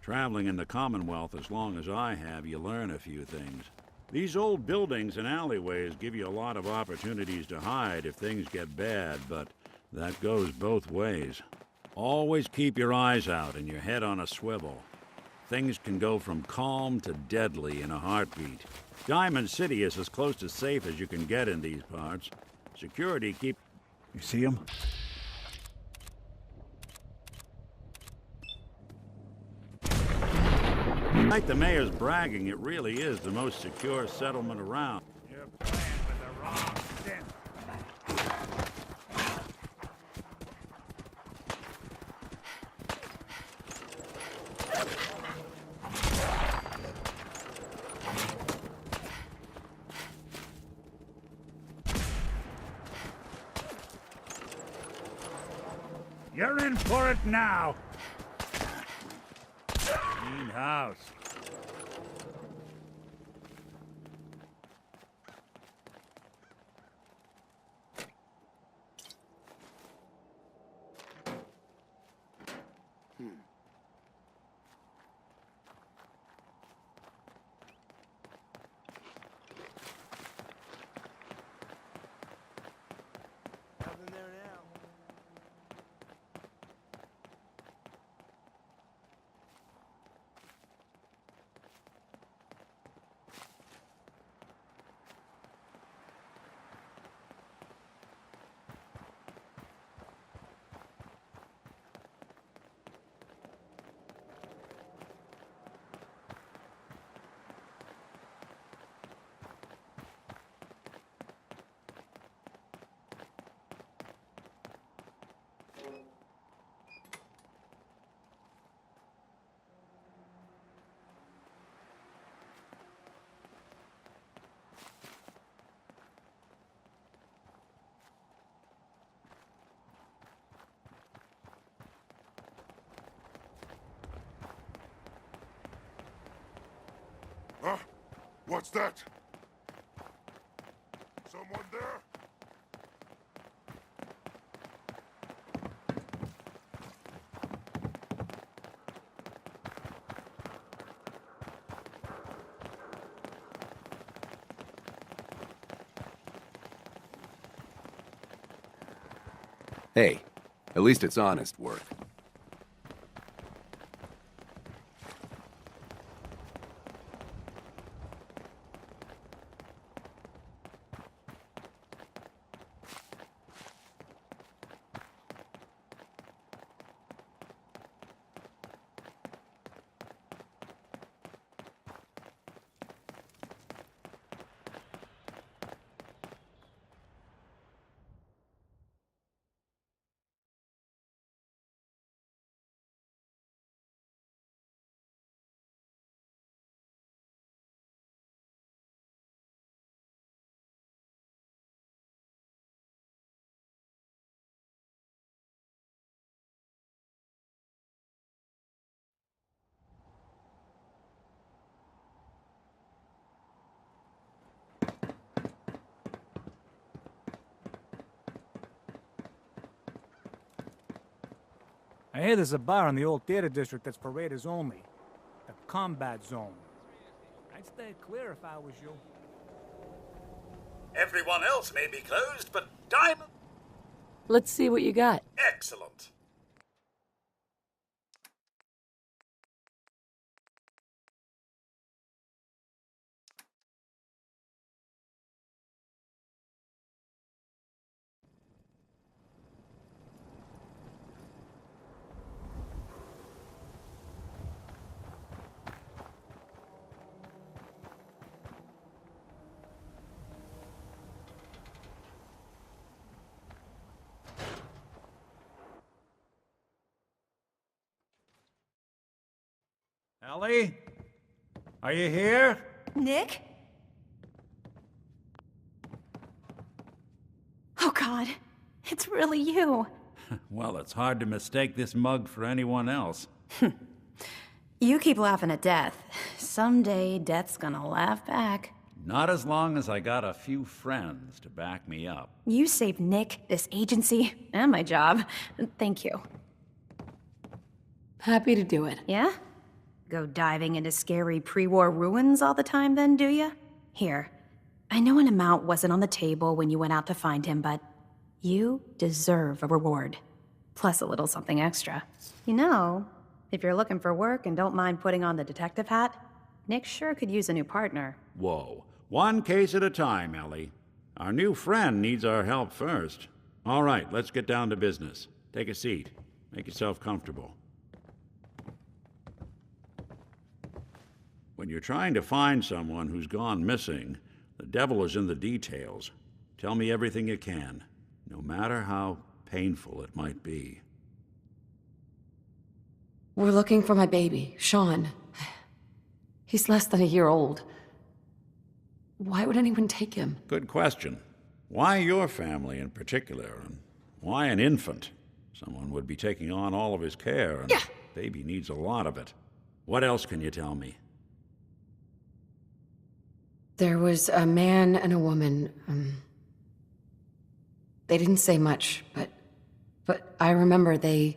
Traveling in the Commonwealth as long as I have, you learn a few things. These old buildings and alleyways give you a lot of opportunities to hide if things get bad, but that goes both ways. Always keep your eyes out and your head on a swivel. Things can go from calm to deadly in a heartbeat. Diamond City is as close to safe as you can get in these parts. Security keep... You see him? Like the mayor's bragging, it really is the most secure settlement around. You're playing with the wrong sin. You're in for it now. Clean house. Nothing there now. Huh? What's that? Someone there? Hey, at least it's honest work. I hear there's a bar in the old theater district that's for raiders only. The combat zone. I'd stay clear if I was you. Everyone else may be closed, but Diamond... Let's see what you got. Excellent. Ellie? Are you here? Nick? Oh God, it's really you. Well, it's hard to mistake this mug for anyone else. You keep laughing at death. Someday, death's gonna laugh back. Not as long as I got a few friends to back me up. You saved Nick, this agency, and my job. Thank you. Happy to do it. Yeah? Go diving into scary pre-war ruins all the time then, do ya? Here, I know an amount wasn't on the table when you went out to find him, but you deserve a reward. Plus a little something extra. You know, if you're looking for work and don't mind putting on the detective hat, Nick sure could use a new partner. Whoa. One case at a time, Ellie. Our new friend needs our help first. All right, let's get down to business. Take a seat. Make yourself comfortable. When you're trying to find someone who's gone missing, the devil is in the details. Tell me everything you can, no matter how painful it might be. We're looking for my baby, Sean. He's less than a year old. Why would anyone take him? Good question. Why your family in particular, and why an infant? Someone would be taking on all of his care, and baby needs a lot of it. What else can you tell me? There was a man and a woman. They didn't say much, but I remember they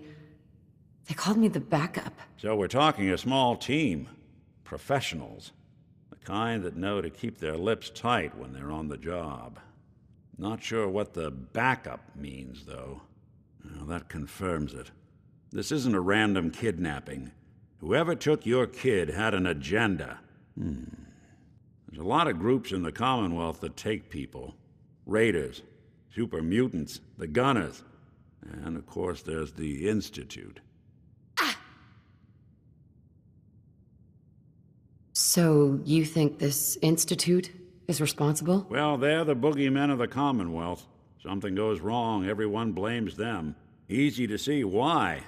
called me the backup. So we're talking a small team. Professionals. The kind that know to keep their lips tight when they're on the job. Not sure what the backup means, though. Well, that confirms it. This isn't a random kidnapping. Whoever took your kid had an agenda. There's a lot of groups in the Commonwealth that take people. Raiders, super mutants, the Gunners, and of course there's the Institute. So you think this institute is responsible? Well, they're the boogeymen of the Commonwealth. Something goes wrong, everyone blames them. Easy to see why.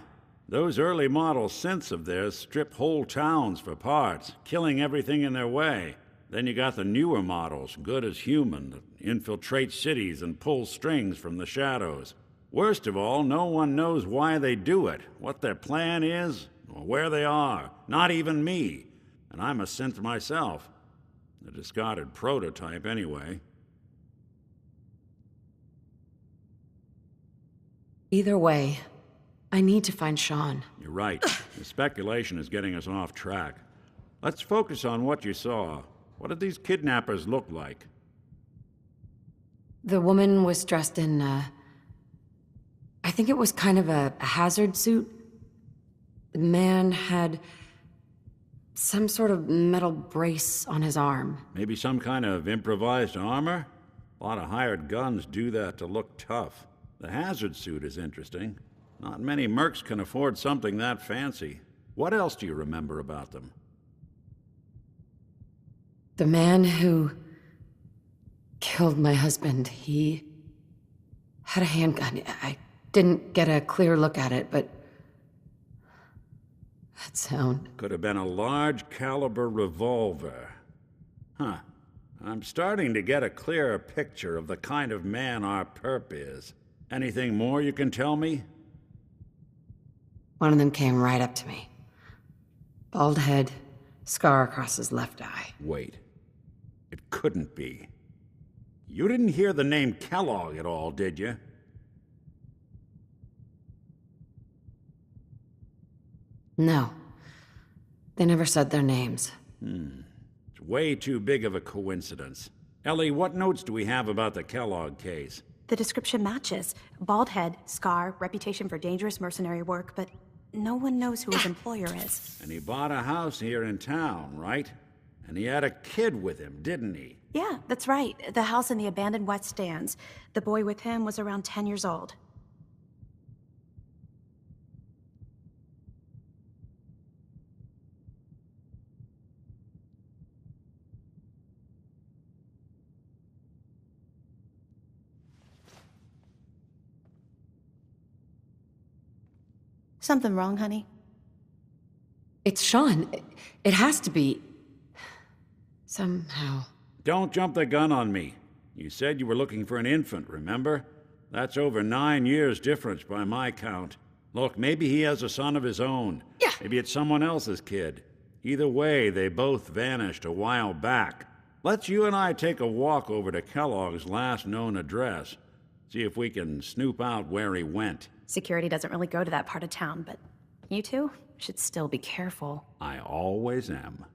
Those early model synths of theirs strip whole towns for parts, killing everything in their way. Then you got the newer models, good as human, that infiltrate cities and pull strings from the shadows. Worst of all, no one knows why they do it, what their plan is, or where they are. Not even me. And I'm a synth myself. A discarded prototype, anyway. Either way, I need to find Sean. You're right. The speculation is getting us off track. Let's focus on what you saw. What did these kidnappers look like? The woman was dressed in, I think it was kind of a hazard suit. The man had some sort of metal brace on his arm. Maybe some kind of improvised armor? A lot of hired guns do that to look tough. The hazard suit is interesting. Not many mercs can afford something that fancy. What else do you remember about them? The man who killed my husband, he had a handgun. I didn't get a clear look at it, but that sound. Could have been a large caliber revolver. Huh. I'm starting to get a clearer picture of the kind of man our perp is. Anything more you can tell me? One of them came right up to me. Bald head, scar across his left eye. Wait. It couldn't be. You didn't hear the name Kellogg at all, did you? No. They never said their names. It's way too big of a coincidence. Ellie, what notes do we have about the Kellogg case? The description matches. Bald head, scar, reputation for dangerous mercenary work, but no one knows who his employer is. And he bought a house here in town, right? And he had a kid with him, didn't he? Yeah, that's right. The house in the abandoned West Stands. The boy with him was around 10 years old. Something wrong, honey? It's Sean. It has to be. Somehow. Don't jump the gun on me. You said you were looking for an infant, remember? That's over 9 years difference by my count. Look, maybe he has a son of his own. Yeah. Maybe it's someone else's kid. Either way, they both vanished a while back. Let's you and I take a walk over to Kellogg's last known address. See if we can snoop out where he went. Security doesn't really go to that part of town, but You two should still be careful. I always am.